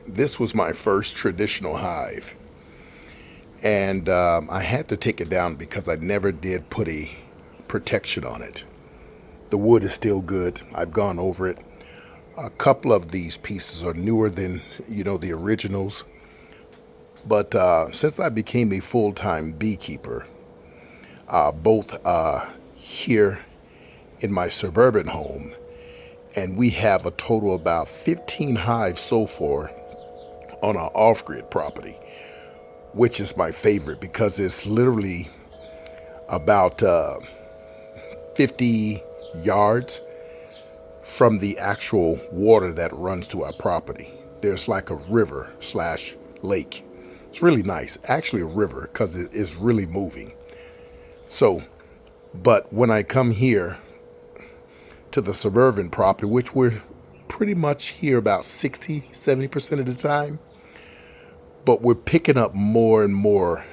This was my first traditional hive, and I had to take it down because I never did put a protection on it. The wood is still good. I've gone over it. A couple of these pieces are newer than the originals, but since I became a full-time beekeeper, both here in my suburban home, and we have a total of about 15 hives so far on our off-grid property, which is my favorite because it's literally about 50 yards from the actual water that runs to our property. There's like a river slash lake. It's really nice. Actually a river because it is really moving. So, but when I come here to the suburban property, which we're pretty much here about 60-70% of the time, but we're picking up more and more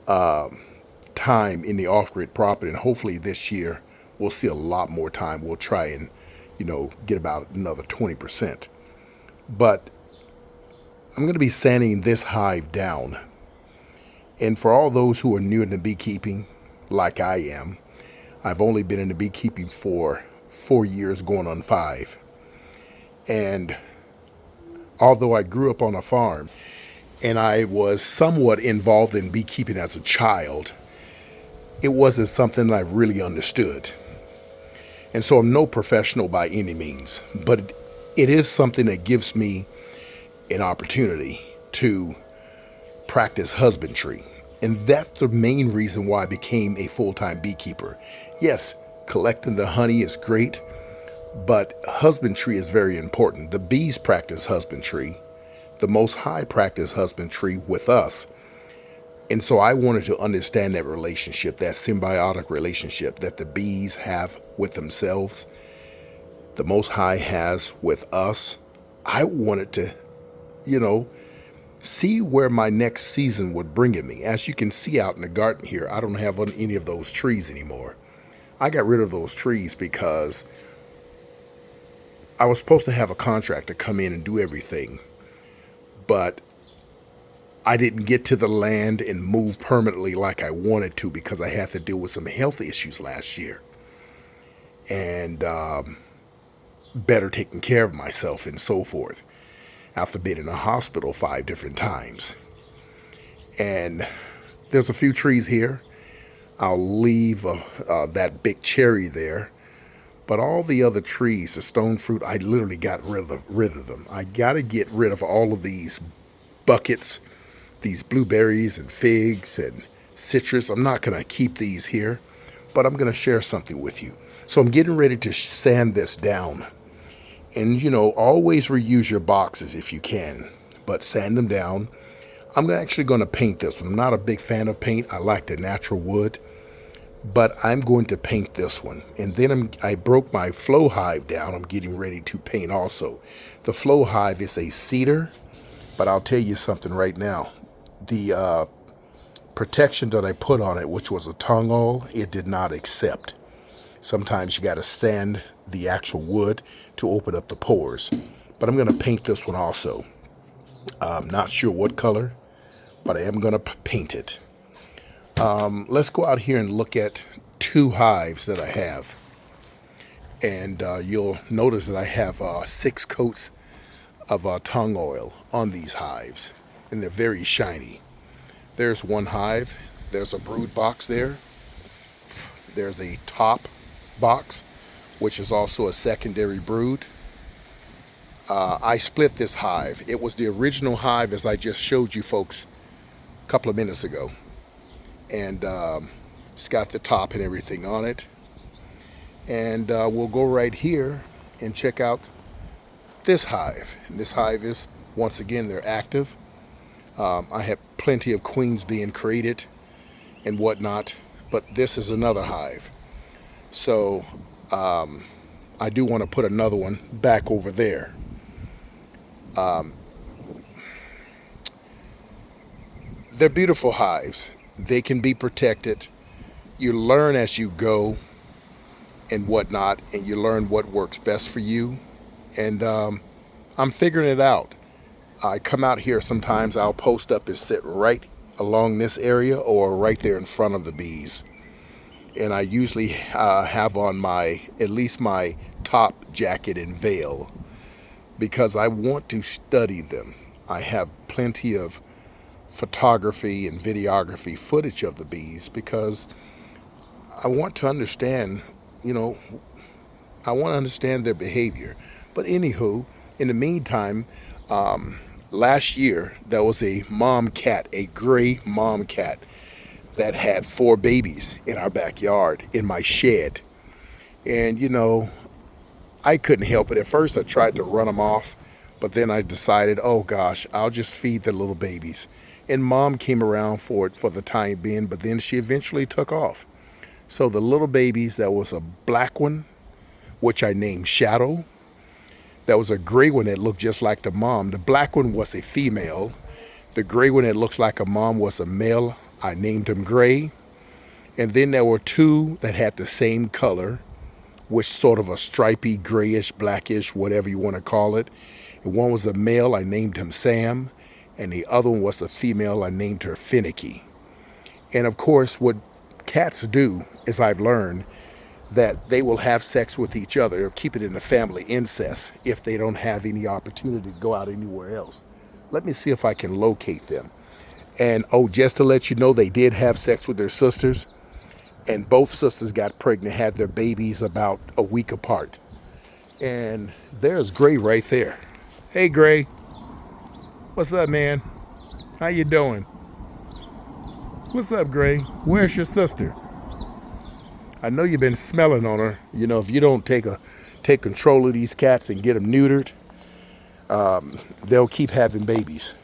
time in the off-grid property, and hopefully this year we'll see a lot more time. We'll try and get about another 20%. But I'm going to be sanding this hive down, and for all those who are new into beekeeping like I am, I've only been into beekeeping for 4 years going on 5. And although I grew up on a farm and I was somewhat involved in beekeeping as a child, it wasn't something I really understood. And so I'm no professional by any means, but it is something that gives me an opportunity to practice husbandry. And that's the main reason why I became a full-time beekeeper. Yes, collecting the honey is great, but husbandry is very important. The bees practice husbandry. The Most High practice husbandry with us. And so I wanted to understand that relationship, that symbiotic relationship that the bees have with themselves, the Most High has with us. I wanted to, see where my next season would bring me. As you can see out in the garden here, I don't have any of those trees anymore. I got rid of those trees because I was supposed to have a contractor come in and do everything, but I didn't get to the land and move permanently like I wanted to because I had to deal with some health issues last year and better taking care of myself and so forth after being in a hospital 5 different times. And there's a few trees here. I'll leave that big cherry there. But all the other trees, the stone fruit, I literally got rid of them. I got to get rid of all of these buckets, these blueberries and figs and citrus. I'm not going to keep these here, but I'm going to share something with you. So I'm getting ready to sand this down. And, always reuse your boxes if you can, but sand them down. I'm actually going to paint this one. I'm not a big fan of paint. I like the natural wood, but I'm going to paint this one. And then I broke my flow hive down. I'm getting ready to paint also. The flow hive is a cedar, but I'll tell you something right now. The protection that I put on it, which was a tung oil, it did not accept. Sometimes you got to sand the actual wood to open up the pores. But I'm going to paint this one also. I'm not sure what color, but I am going to paint it. Let's go out here and look at 2 hives that I have. And you'll notice that I have 6 coats of tung oil on these hives. And they're very shiny. There's one hive. There's a brood box there. There's a top box, which is also a secondary brood. I split this hive. It was the original hive as I just showed you folks a couple of minutes ago. And it's got the top and everything on it. And we'll go right here and check out this hive. And this hive is, once again, they're active. I have plenty of queens being created and whatnot, but this is another hive. So I do want to put another one back over there. They're beautiful hives. They can be protected. You learn as you go and whatnot, and you learn what works best for you. And I'm figuring it out. I come out here sometimes, I'll post up and sit right along this area or right there in front of the bees. And I usually have on at least my top jacket and veil because I want to study them. I have plenty of photography and videography footage of the bees because I want to understand, you know, I want to understand their behavior. But anywho, in the meantime, last year there was a mom cat, a gray mom cat that had 4 babies in our backyard in my shed. And I couldn't help it. At first I tried to run them off, but then I decided, oh gosh, I'll just feed the little babies. And mom came around for it for the time being, but then she eventually took off. So the little babies, there was a black one, which I named Shadow. There was a gray one that looked just like the mom. The black one was a female. The gray one that looks like a mom was a male. I named him Gray. And then there were 2 that had the same color, which sort of a stripy, grayish, blackish, whatever you want to call it. And one was a male, I named him Sam. And the other one was a female, I named her Finicky. And of course, what cats do, as I've learned, that they will have sex with each other or keep it in the family, incest, if they don't have any opportunity to go out anywhere else. Let me see if I can locate them. And just to let you know, they did have sex with their sisters. And both sisters got pregnant, had their babies about a week apart. And there's Gray right there. Hey, Gray. What's up, man? How you doing? What's up, Gray? Where's your sister? I know you've been smelling on her. If you don't take control of these cats and get them neutered, they'll keep having babies.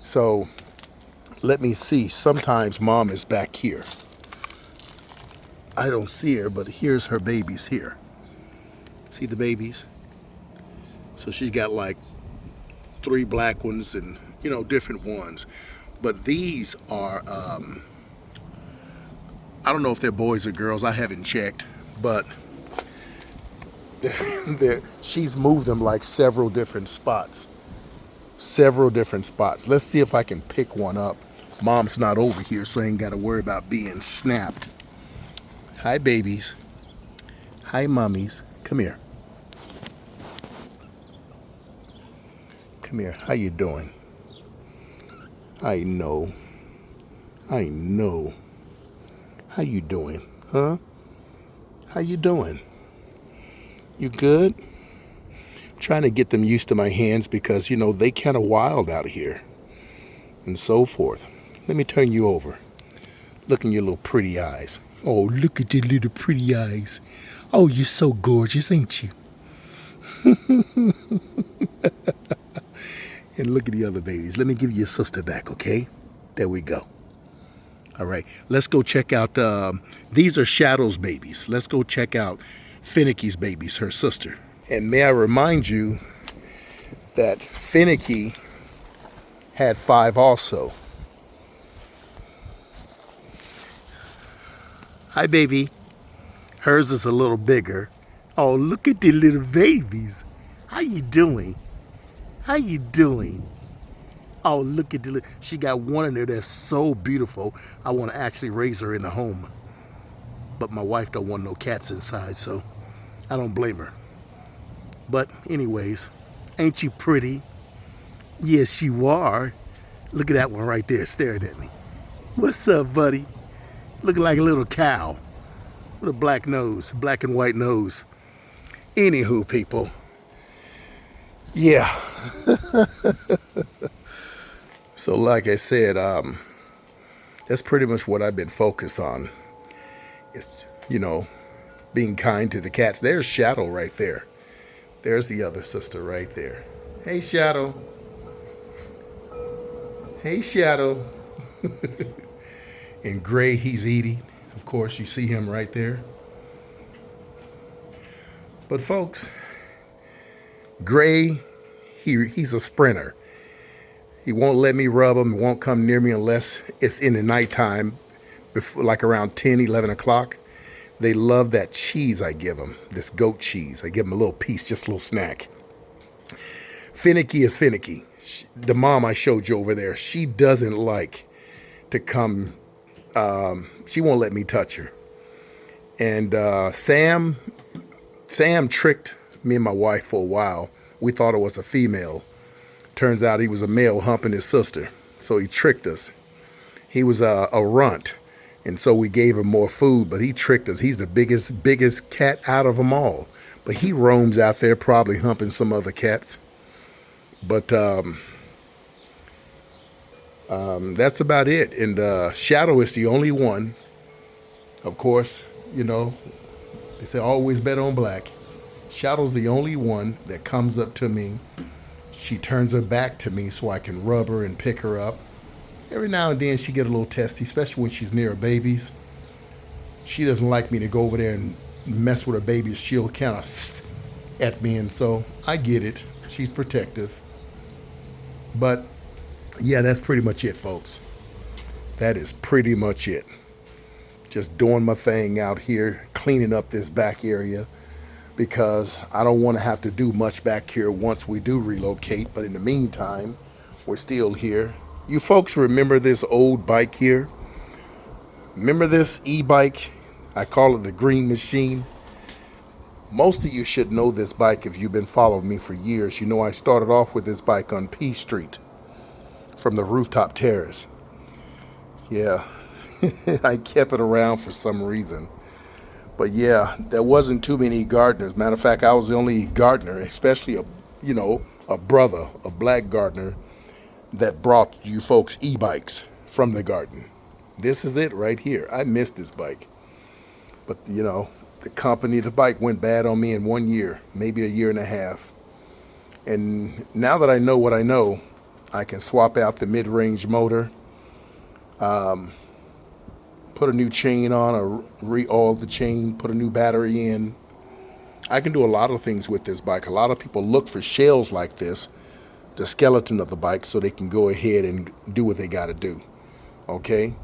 So let me see. Sometimes mom is back here. I don't see her, but here's her babies here. See the babies? So she's got like 3 black ones and, different ones. But these are, I don't know if they're boys or girls. I haven't checked, but she's moved them like several different spots. Let's see if I can pick one up. Mom's not over here, so I ain't got to worry about being snapped. Hi, babies. Hi, mummies. Come here. Come here. How you doing? I know. How you doing? Huh? How you doing? You good? I'm trying to get them used to my hands because, they kind of wild out here and so forth. Let me turn you over. Look in your little pretty eyes. Oh, look at your little pretty eyes. Oh, you're so gorgeous, ain't you? And look at the other babies. Let me give you your sister back, okay? There we go. All right, let's go check out, these are Shadow's babies. Let's go check out Finicky's babies, her sister. And may I remind you that Finicky had 5 also. Hi, baby. Hers is a little bigger. Oh, look at the little babies. How you doing? How you doing? Oh, look at she got one in there that's so beautiful. I want to actually raise her in the home. But my wife don't want no cats inside, so I don't blame her. But anyways, ain't you pretty? Yes, you are. Look at that one right there staring at me. What's up, buddy? Looking like a little cow with a black nose, black and white nose. Anywho, people. Yeah. So like I said, that's pretty much what I've been focused on. It's, being kind to the cats. There's Shadow right there. There's the other sister right there. Hey, Shadow. Hey, Shadow. And Gray, he's eating. Of course, you see him right there. But folks, Gray, he's a sprinter. He won't let me rub him. He won't come near me unless it's in the nighttime, before, like around 10, 11 o'clock. They love that cheese I give them, this goat cheese. I give them a little piece, just a little snack. Finicky is finicky. The mom I showed you over there, she doesn't like to come. She won't let me touch her. And Sam tricked me and my wife for a while. We thought it was a female. Turns out he was a male humping his sister. So he tricked us. He was a runt. And so we gave him more food, but he tricked us. He's the biggest cat out of them all. But he roams out there probably humping some other cats. But that's about it. And Shadow is the only one, of course, you know, they say always bet on black. Shadow's the only one that comes up to me. She turns her back to me so I can rub her and pick her up. Every now and then she get a little testy, especially when she's near her babies. She doesn't like me to go over there and mess with her babies. She'll kind of at me, and so I get it. She's protective. But yeah, that's pretty much it, folks. That is pretty much it. Just doing my thing out here, cleaning up this back area because I don't want to have to do much back here once we do relocate. But in the meantime, we're still here. You folks remember this old bike here? Remember this e-bike? I call it the Green Machine. Most of you should know this bike if you've been following me for years. You know I started off with this bike on P Street from the rooftop terrace. Yeah, I kept it around for some reason. But yeah, there wasn't too many gardeners. Matter of fact, I was the only gardener, especially a brother, a black gardener, that brought you folks e-bikes from the garden. This is it right here. I missed this bike. But, the company, the bike went bad on me in 1 year, maybe a year and a half. And now that I know what I know, I can swap out the mid-range motor, put a new chain on, or re-oil the chain, put a new battery in. I can do a lot of things with this bike. A lot of people look for shells like this, the skeleton of the bike, so they can go ahead and do what they got to do. Okay?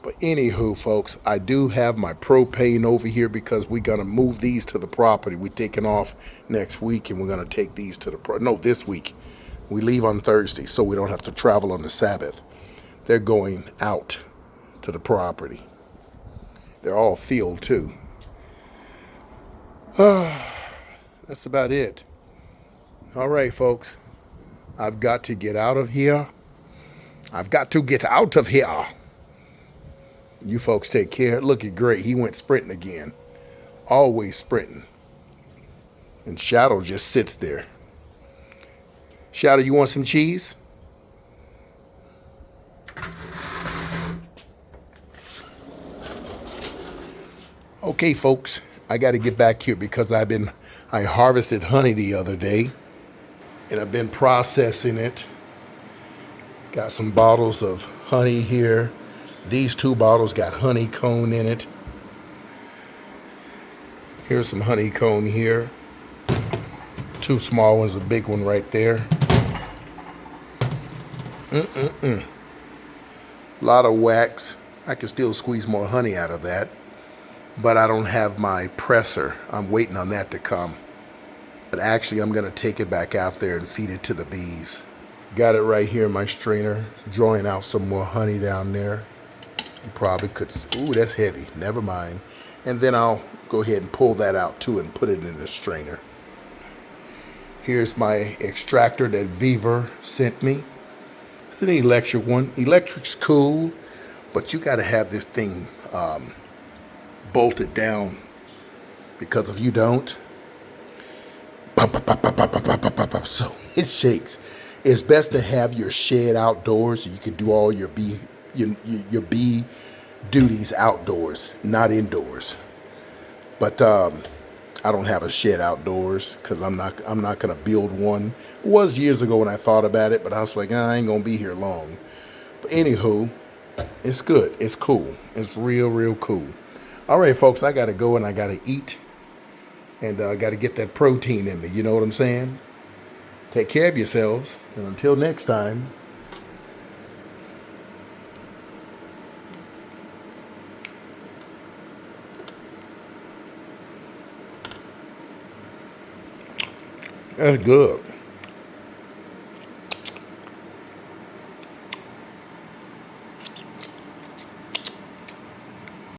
But anywho, folks, I do have my propane over here because we're going to move these to the property. We're taking off next week, and we're going to take these to this week. We leave on Thursday, so we don't have to travel on the Sabbath. They're going out to the property. They're all filled, too. That's about it. All right, folks. I've got to get out of here. I've got to get out of here. You folks take care. Look at Gray. He went sprinting again. Always sprinting. And Shadow just sits there. Shadow, you want some cheese? Okay, folks. I got to get back here because I harvested honey the other day. And I've been processing it. Got some bottles of honey here. These 2 bottles got honeycomb in it. Here's some honeycomb here. 2 small ones, a big one right there. A lot of wax. I can still squeeze more honey out of that. But I don't have my presser. I'm waiting on that to come. But actually, I'm going to take it back out there and feed it to the bees. Got it right here in my strainer. Drawing out some more honey down there. You probably could, ooh, that's heavy. Never mind. And then I'll go ahead and pull that out too and put it in the strainer. Here's my extractor that Viver sent me. It's an electric one. Electric's cool, but you got to have this thing bolted down because if you don't, so it shakes. It's best to have your shed outdoors so you can do all your bee duties outdoors, not indoors. But I don't have a shed outdoors because I'm not gonna build one. It was years ago when I thought about it, but I was like, I ain't gonna be here long. But anywho, it's good. It's cool. It's real cool. All right, folks, I gotta go and I gotta eat, and I gotta get that protein in me. You know what I'm saying? Take care of yourselves, and until next time. That's good.